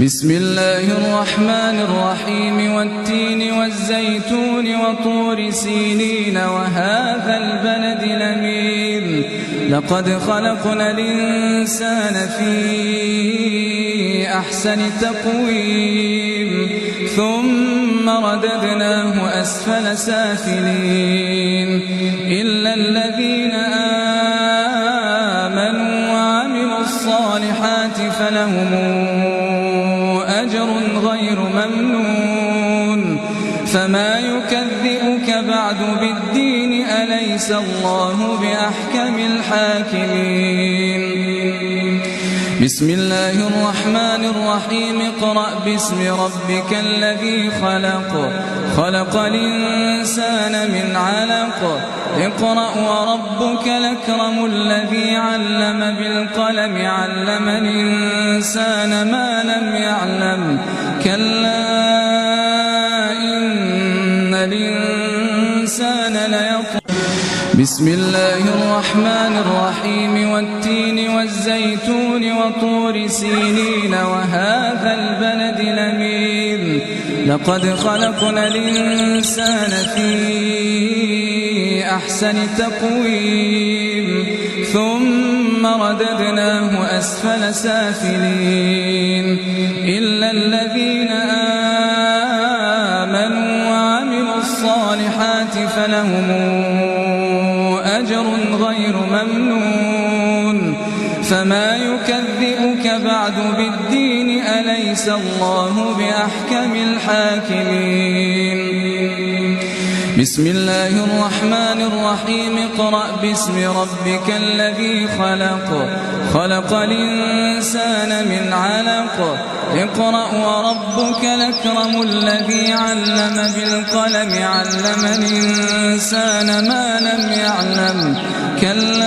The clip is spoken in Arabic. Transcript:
بسم الله الرحمن الرحيم والتين والزيتون وطور سينين وهذا البلد الأمين لقد خلقنا الإنسان في أحسن تقويم ثم رددناه أسفل سافلين إلا الذين آمنوا وعملوا الصالحات فلهم أجر غير ممنون فما يكذبك بعد بالدين أليس الله بأحكم الحاكمين بسم الله الرحمن الرحيم اقرأ باسم ربك الذي خلق خلق الإنسان من علق اقرأ وربك الأكرم الذي علم بالقلم علم الإنسان ما لم يعلم كلا إن الإنسان ليطغى بسم الله الرحمن الرحيم والتين والزيتون وطور سينين وهذا البلد الأمين لقد خلقنا الإنسان في أحسن تقويم ثم رددناه أسفل سافلين إلا الذين آمنوا وعملوا الصالحات فلهم أجر غير ممنون فما يكذبك بعد بالدين أليس الله بأحكم الحاكمين بسم الله الرحمن الرحيم اقرأ باسم ربك الذي خلق خلق الإنسان من علق اقرأ وربك الأكرم الذي علم بالقلم علم الإنسان ما لم يعلم كلا